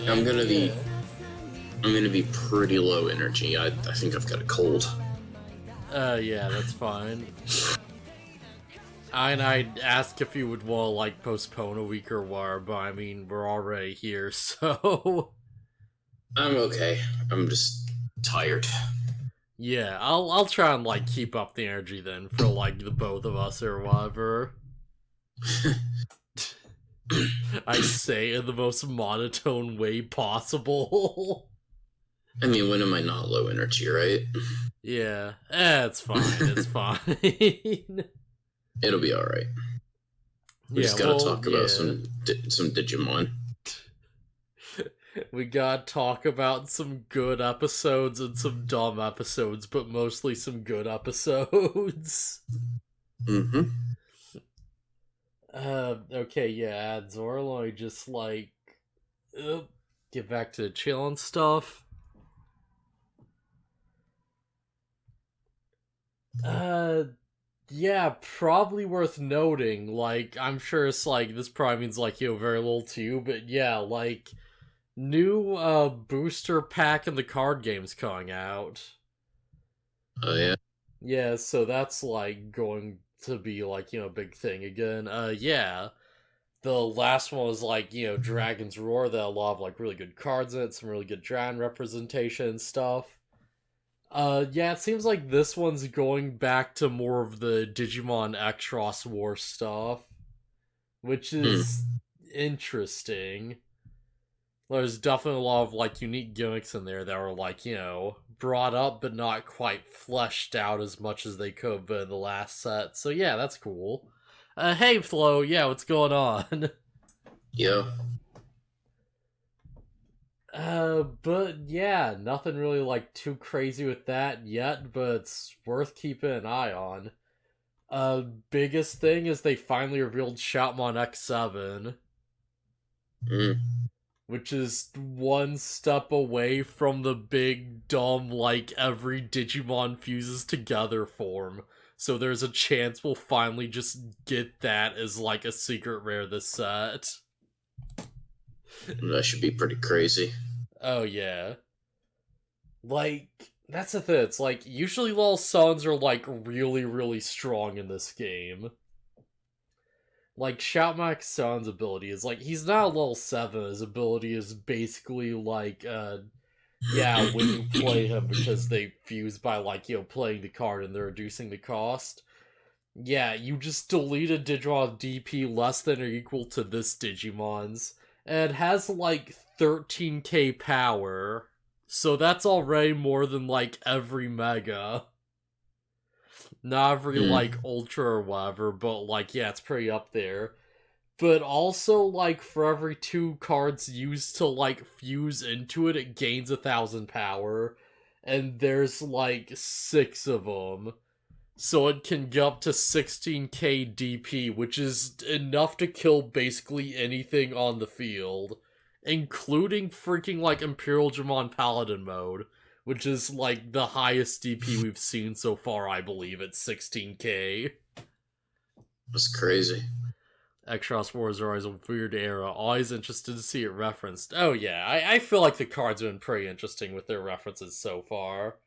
I'm gonna be pretty low energy. I think I've got a cold. Yeah, that's fine. And I'd ask if you would want to, like, postpone a week or what, but I mean, we're already here, so... I'm okay. I'm just tired. Yeah, I'll try and, like, keep up the energy then for, like, the both of us or whatever. I say in the most monotone way possible. I mean, when am I not low energy, right? Yeah, it's fine, it's fine. It'll be alright. We just gotta talk about some Digimon. We gotta talk about some good episodes and some dumb episodes, but mostly some good episodes. Mm-hmm. Okay, yeah, Zorlo just, like, get back to chillin' stuff. Yeah, probably worth noting, like, I'm sure it's, like, this probably means, like, very little to you, but yeah, like, new, booster pack in the card game's coming out. Oh, yeah? Yeah, so that's, like, going to be, like, a big thing again. Yeah. The last one was, like, Dragon's Roar, that had a lot of, like, really good cards in it, some really good dragon representation and stuff. Yeah, it seems like this one's going back to more of the Digimon X-Ross War stuff, which is interesting. There's definitely a lot of, like, unique gimmicks in there that were, like, brought up but not quite fleshed out as much as they could have been in the last set. So yeah, that's cool. Hey Flo, yeah, what's going on? Yeah. But yeah, nothing really, like, too crazy with that yet, but it's worth keeping an eye on. Biggest thing is they finally revealed Shoutmon X7. Which is one step away from the big, dumb, like, every Digimon fuses together form. So there's a chance we'll finally just get that as, like, a secret rare this set. That should be pretty crazy. Oh, yeah. Like, that's the thing. It's like, usually Lol Suns are, like, really, really strong in this game. Like, Shoutmax Sun's ability is, like, he's not a level 7. His ability is basically, like, yeah, when you play him because they fuse by, like, playing the card and they're reducing the cost. Yeah, you just delete a Digimon DP less than or equal to this Digimon's, and it has, like, 13k power, so that's already more than, like, every Mega. Not every, like, Ultra or whatever, but, like, yeah, it's pretty up there. But also, like, for every 2 cards used to, like, fuse into it, it gains 1,000 power. And there's, like, 6 of them. So it can get up to 16k DP, which is enough to kill basically anything on the field. Including freaking, like, Imperial Dramon Paladin mode. Which is, like, the highest DP we've seen so far, I believe, at 16k. That's crazy. X-Ross Wars are always a weird era. Always interested to see it referenced. Oh yeah, I feel like the cards have been pretty interesting with their references so far.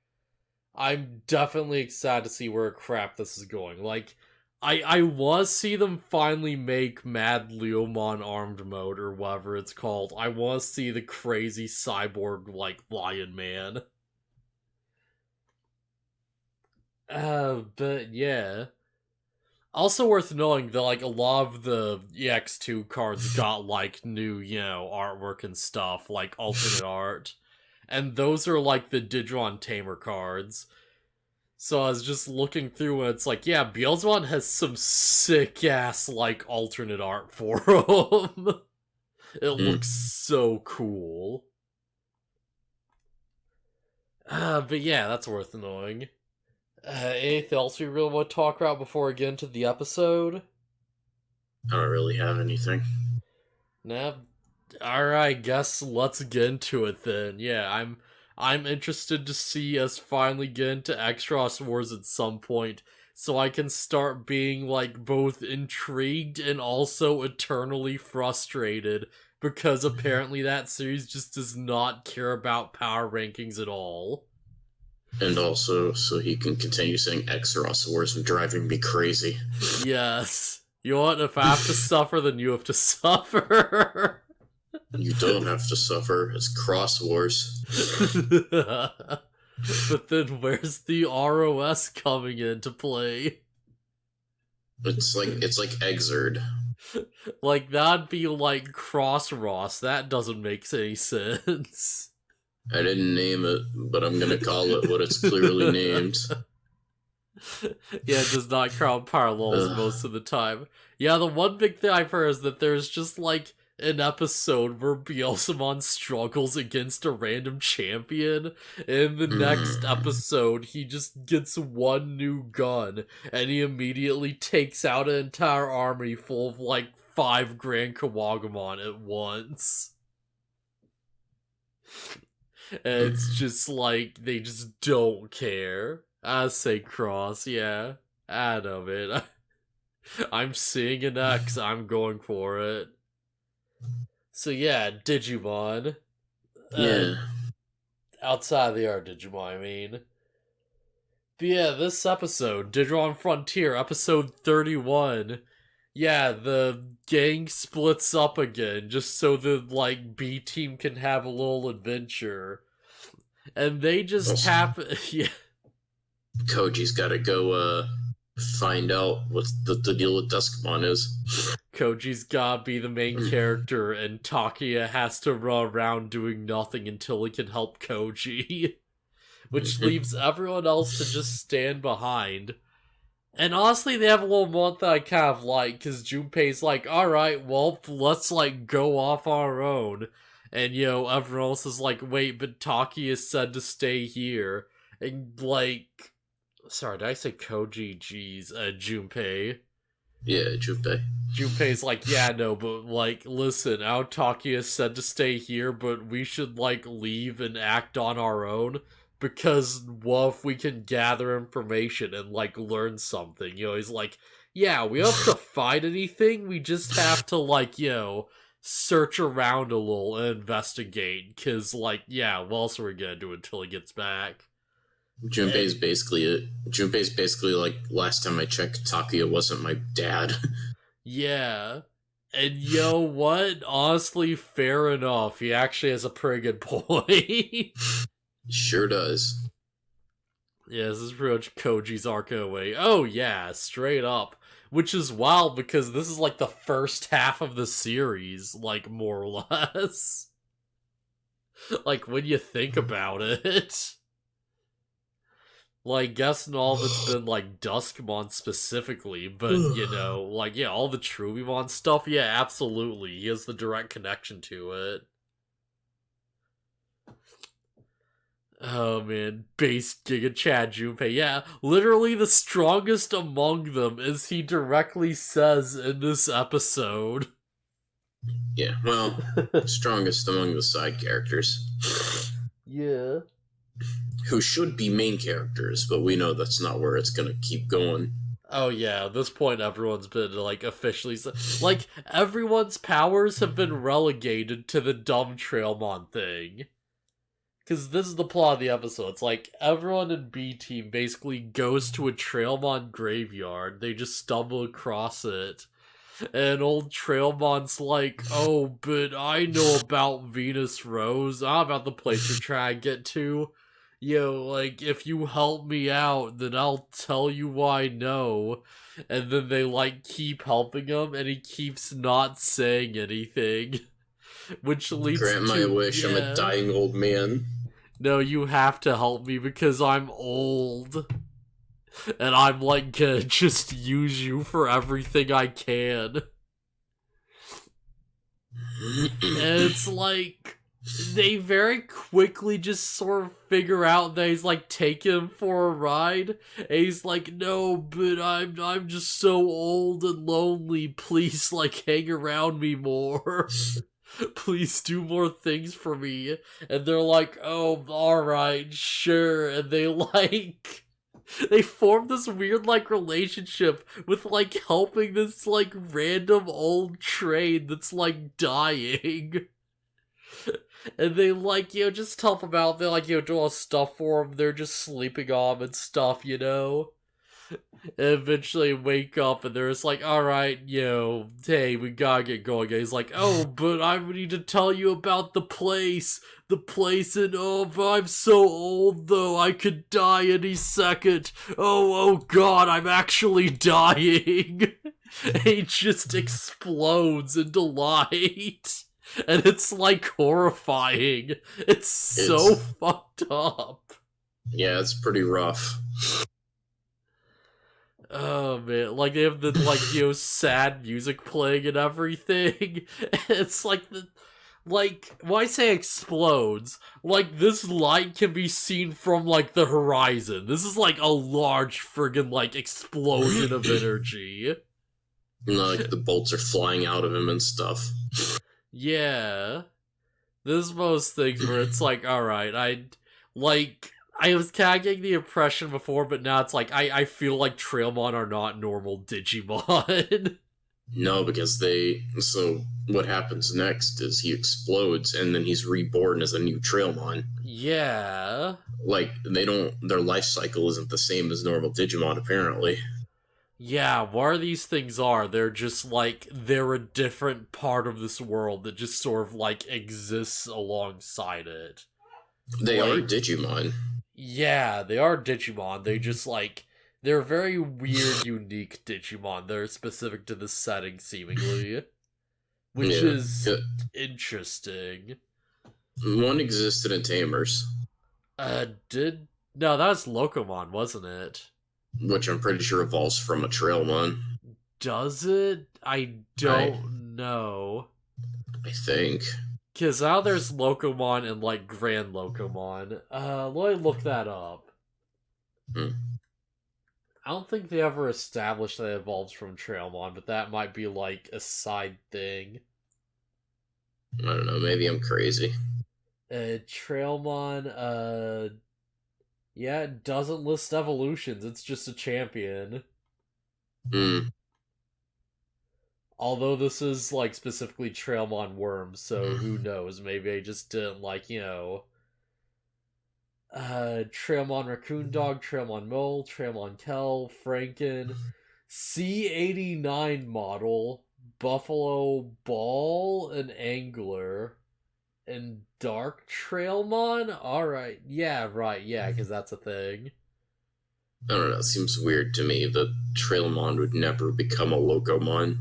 I'm definitely excited to see where crap this is going. Like, I want to see them finally make Mad Leomon Armed Mode, or whatever it's called. I want to see the crazy cyborg, like, Lion Man. But yeah. Also worth knowing that, like, a lot of the EX2 cards got, like, new, artwork and stuff, like, alternate art. And those are, like, the Digimon Tamer cards. So I was just looking through and it's like, yeah, Beelzebub has some sick-ass, like, alternate art for him. It looks so cool. But yeah, that's worth knowing. Anything else we really want to talk about before we get into the episode? I don't really have anything. Nah. Alright, guess let's get into it then. Yeah, I'm interested to see us finally get into X-Ross Wars at some point. so I can start being, like, both intrigued and also eternally frustrated, because apparently that series just does not care about power rankings at all. And also, so he can continue saying Xerosaurs and driving me crazy. Yes. You know what? If I have to suffer, then you have to suffer. You don't have to suffer. It's Cross Wars. But then where's the ROS coming into play? It's like Exerd. Like, that'd be like Cross Ross. That doesn't make any sense. I didn't name it, but I'm gonna call it what it's clearly named. Yeah, it does not count parallels most of the time. Yeah, the one big thing I've heard is that there's just, like, an episode where Bjelsamon struggles against a random champion. In the next episode, he just gets one new gun, and he immediately takes out an entire army full of, like, 5 Grand Kawagamon at once. And it's just like, they just don't care. I say Cross, yeah. I know it. I'm seeing an X, I'm going for it. So yeah, Digimon. Yeah. Outside the art Digimon, I mean. But yeah, this episode, Digimon Frontier, episode 31. Yeah, the gang splits up again, just so the, like, B team can have a little adventure. And they just yeah. Koji's gotta go, find out what the deal with Duskmon is. Koji's gotta be the main character, and Takia has to run around doing nothing until he can help Koji. Which leaves everyone else to just stand behind. And honestly, they have a little moment that I kind of like, because Junpei's like, alright, well, let's, like, go off on our own. And, you know, everyone else is like, wait, but Takia said to stay here. And, like... Sorry, did I say Koji? Jeez, Junpei. Yeah, Junpei. Junpei's like, yeah, no, but, like, listen, Takia said to stay here, but we should, like, leave and act on our own. Because, well, if we can gather information and, like, learn something, you know, he's like, yeah, we don't have to fight anything, we just have to, like, you know, search around a little and investigate, because, like, yeah, what else are we gonna do until he gets back? Junpei's basically it. Junpei's basically like, last time I checked, Takia wasn't my dad. Yeah. And you know what? Honestly, fair enough. He actually has a pretty good point. Sure does. Yeah, this is pretty much Koji's arc in a way. Oh yeah, straight up. Which is wild because this is like the first half of the series, like, more or less. Like, when you think about it. Like, guessing all of it's been, like, Duskmon specifically, but, you know, like, yeah, all the Trubimon stuff, yeah, absolutely. He has the direct connection to it. Oh, man. Base Giga Chad Junpei. Yeah, literally the strongest among them, as he directly says in this episode. Yeah, well, strongest among the side characters. Yeah. Who should be main characters, but we know that's not where it's gonna keep going. Oh yeah, at this point everyone's been, like, officially... Like, everyone's powers have been relegated to the dumb Trailmon thing. Because this is the plot of the episode. It's like, everyone in B-Team basically goes to a Trailmon graveyard. They just stumble across it. And old Trailmon's like, oh, but I know about Venus Rose. I'm about the place you're trying to get to. Yo, like, if you help me out, then I'll tell you why I know. And then they, like, keep helping him, and he keeps not saying anything. Which leads to... Grant my wish, I'm a dying old man. No, you have to help me because I'm old. And I'm, like, gonna just use you for everything I can. And it's like... They very quickly just sort of figure out that he's, like, taking him for a ride. And he's like, no, but I'm just so old and lonely. Please, like, hang around me more. Please do more things for me. And they're like, oh, alright, sure. And they, like, they form this weird, like, relationship with, like, helping this, like, random old train that's, like, dying. And they, like, you know, just help him out. They, like, you know, do all this stuff for him. They're just sleeping on him and stuff, you know? And eventually wake up and they're just like, alright, you know, hey, we gotta get going. And he's like, oh, but I need to tell you about the place. The place in, oh, I'm so old though, I could die any second. Oh god, I'm actually dying. He just explodes into light. And it's like horrifying. It's so fucked up. Yeah, it's pretty rough. Oh man, like they have the like, you know, sad music playing and everything. It's like like when I say explodes, like this light can be seen from like the horizon. This is like a large friggin' like explosion of energy. Like the bolts are flying out of him and stuff. Yeah. There's most things where it's like, alright, I was kind of getting the impression before, but now it's like, I feel like Trailmon are not normal Digimon. No, because so what happens next is he explodes and then he's reborn as a new Trailmon. Yeah. Like, their life cycle isn't the same as normal Digimon, apparently. Yeah, what these things are, they're just like, they're a different part of this world that just sort of like exists alongside it. They are Digimon. Yeah, they are Digimon. They just like, they're very weird, unique Digimon. They're specific to the setting, seemingly. Which is interesting. One existed in Tamers. No, that was Locomon, wasn't it? Which I'm pretty sure evolves from a Trailmon. Does it? I don't know. I think. Because now there's Locomon and, like, Grand Locomon. Let me look that up. I don't think they ever established that it evolves from Trailmon, but that might be, like, a side thing. I don't know, maybe I'm crazy. Trailmon, yeah, it doesn't list evolutions, it's just a champion. Although this is, like, specifically Trailmon Worm, so who knows, maybe I just didn't, like, you know... Trailmon Raccoon Dog, Trailmon Mole, Trailmon Kel, Franken, C89 model, Buffalo Ball, and Angler, and Dark Trailmon? Alright, yeah, right, yeah, because that's a thing. I don't know, it seems weird to me that Trailmon would never become a Locomon.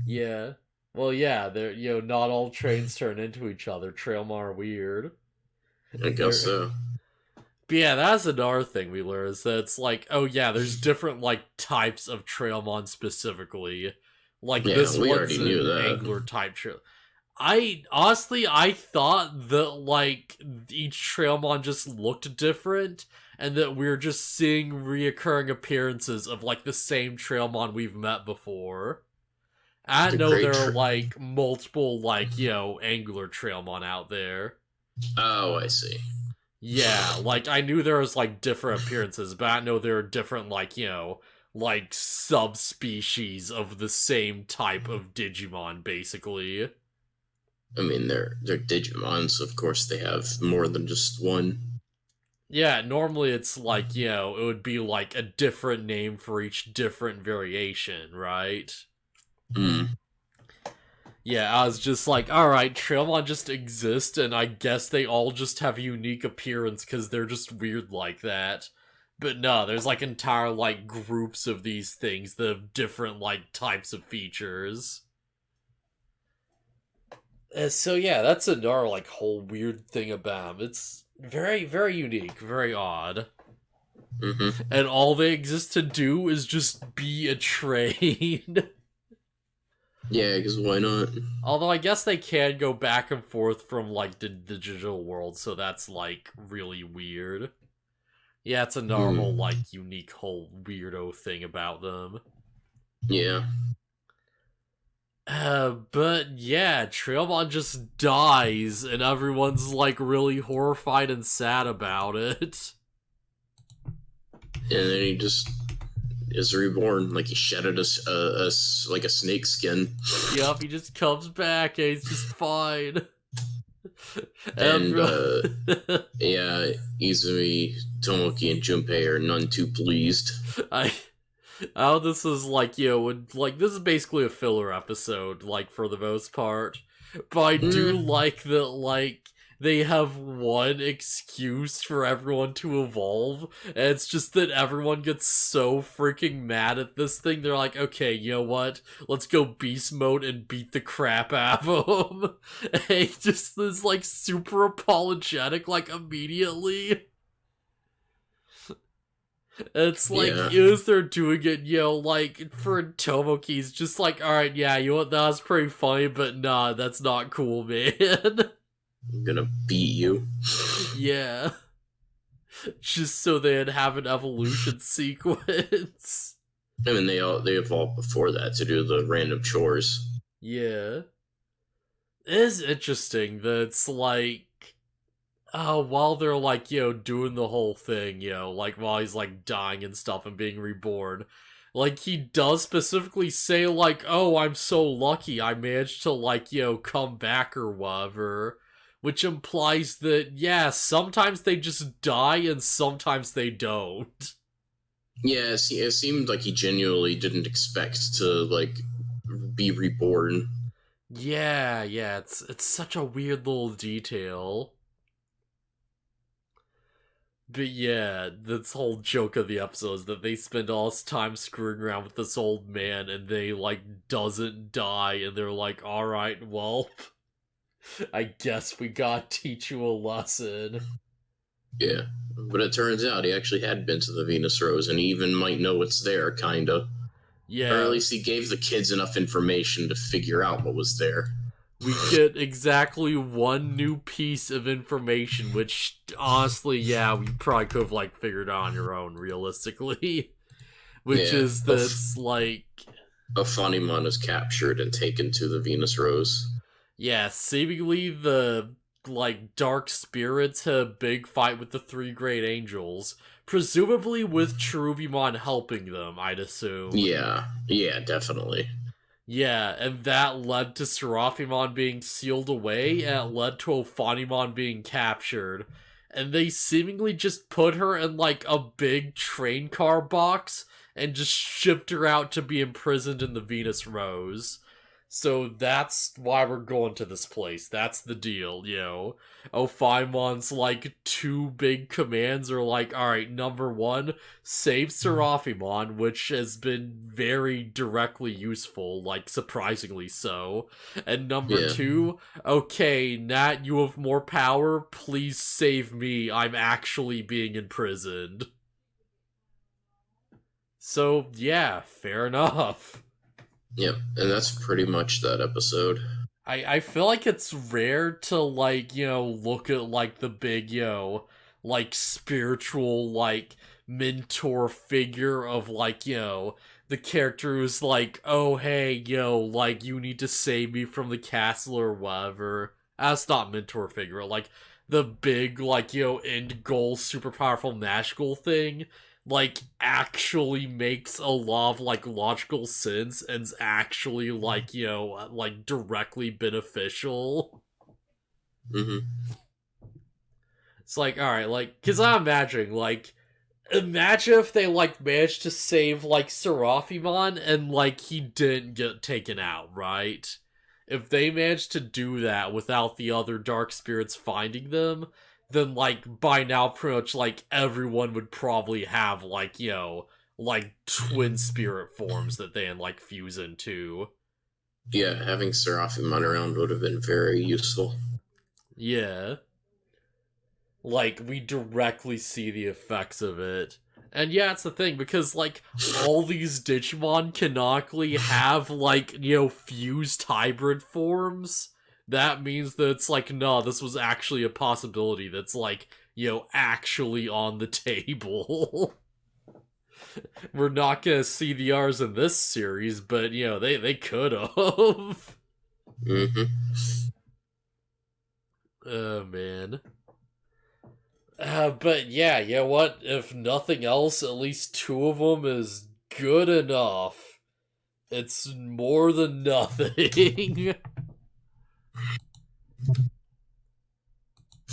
Yeah. Well, yeah, they're, you know, not all trains turn into each other. Trailmon are weird. I guess so. But yeah, that's another thing we learned, is that it's like, oh yeah, there's different, like, types of Trailmon specifically. Like, yeah, this one's an Angler type trail. Honestly, I thought that, like, each Trailmon just looked different, and that we're just seeing reoccurring appearances of, like, the same Trailmon we've met before. I know there are, like, multiple, like, you know, Angler Trailmon out there. Oh, I see. Yeah, like, I knew there was, like, different appearances, but I know there are different, like, you know, like, subspecies of the same type of Digimon, basically. I mean, they're Digimon, so of course they have more than just one. Yeah, normally it's like, you know, it would be, like, a different name for each different variation, right? Yeah, I was just like, alright, Trailmon just exist, and I guess they all just have a unique appearance because they're just weird like that. But no, there's, like, entire, like, groups of these things that have different, like, types of features. So yeah, that's another, like, whole weird thing about them. It's very, very unique, very odd. And all they exist to do is just be a train. Yeah, because why not? Although I guess they can go back and forth from, like, the digital world, so that's, like, really weird. Yeah, it's a normal, like, unique whole weirdo thing about them. Yeah. But yeah, Trailmon just dies, and everyone's, like, really horrified and sad about it. and then he just is reborn, like he shedded like a snake skin. Yup, he just comes back and he's just fine. And yeah, Izumi, Tomoki, and Junpei are none too pleased. How this is like, like this is basically a filler episode, like for the most part. But I do like that, like, they have one excuse for everyone to evolve, and it's just that everyone gets so freaking mad at this thing, they're like, okay, you know what? Let's go beast mode and beat the crap out of him. And he just is, like, super apologetic, like, immediately. It's like, as they're doing it, like, for Tomoki's just like, alright, yeah, you know what, that was pretty funny, but nah, that's not cool, man. I'm gonna beat you. Yeah. Just so they'd have an evolution sequence. I mean, they evolved before that to do the random chores. Yeah. It is interesting that it's like, while they're like, doing the whole thing, like while he's like dying and stuff and being reborn, like he does specifically say like, oh, I'm so lucky I managed to like, come back or whatever. Which implies that, yeah, sometimes they just die and sometimes they don't. Yeah, it seemed like he genuinely didn't expect to, like, be reborn. Yeah, it's such a weird little detail. But yeah, this whole joke of the episode is that they spend all this time screwing around with this old man and they, like, doesn't die and they're like, alright, well, I guess we gotta teach you a lesson. Yeah, but it turns out he actually had been to the Venus Rose and he even might know what's there, kinda. Yeah. Or at least he gave the kids enough information to figure out what was there. We get exactly one new piece of information, which, honestly, yeah, we probably could have, like, figured out on your own, realistically. Which is that, like... Ofanimon is captured and taken to the Venus Rose. Yeah, seemingly the, like, dark spirits had a big fight with the three great angels. Presumably with Cherubimon helping them, I'd assume. Yeah, definitely. Yeah, and that led to Seraphimon being sealed away, and it led to Ofanimon being captured. And they seemingly just put her in, like, a big train car box and just shipped her out to be imprisoned in the Venus Rose. So that's why we're going to this place. That's the deal, Ophimon's, like, two big commands are like, alright, number one, save Seraphimon, which has been very directly useful, like, surprisingly so. And number two, okay, Nat, you have more power, please save me, I'm actually being imprisoned. So, yeah, fair enough. Yep, and that's pretty much that episode. I feel like it's rare to, like, look at, like, the big, like, spiritual, like, mentor figure of, like, the character who's like, oh, hey, like, you need to save me from the castle or whatever. That's not mentor figure, like, the big, like, end goal, super powerful magical thing, like, actually makes a lot of, like, logical sense and's actually, like, like, directly beneficial. Mm-hmm. It's like, alright, like, because I'm imagining, like, imagine if they, like, managed to save, like, Seraphimon and, like, he didn't get taken out, right? If they managed to do that without the other dark spirits finding them, then, like, by now, pretty much, like, everyone would probably have, like, like, twin spirit forms that they, like, fuse into. Yeah, having Seraphimon around would have been very useful. Yeah. Like, we directly see the effects of it. And yeah, it's the thing, because, like, all these Digimon canonically have, like, fused hybrid forms. That means that it's like, no, this was actually a possibility that's, like, actually on the table. We're not gonna see the R's in this series, but, they could've. Mm-hmm. Oh, man. But yeah, you know what? If nothing else, at least 2 of them is good enough. It's more than nothing.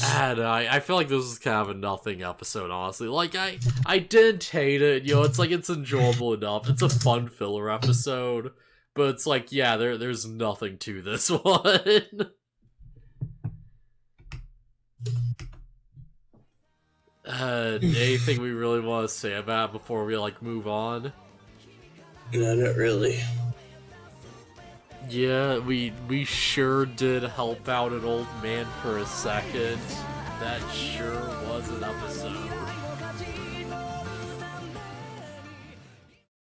And I feel like this is kind of a nothing episode, honestly. Like, I didn't hate it, you know, it's like, it's enjoyable enough. It's a fun filler episode. But it's like, yeah, there's nothing to this one. Anything we really want to say about it before we, like, move on? No, not really. Yeah, we sure did help out an old man for a second. That sure was an episode.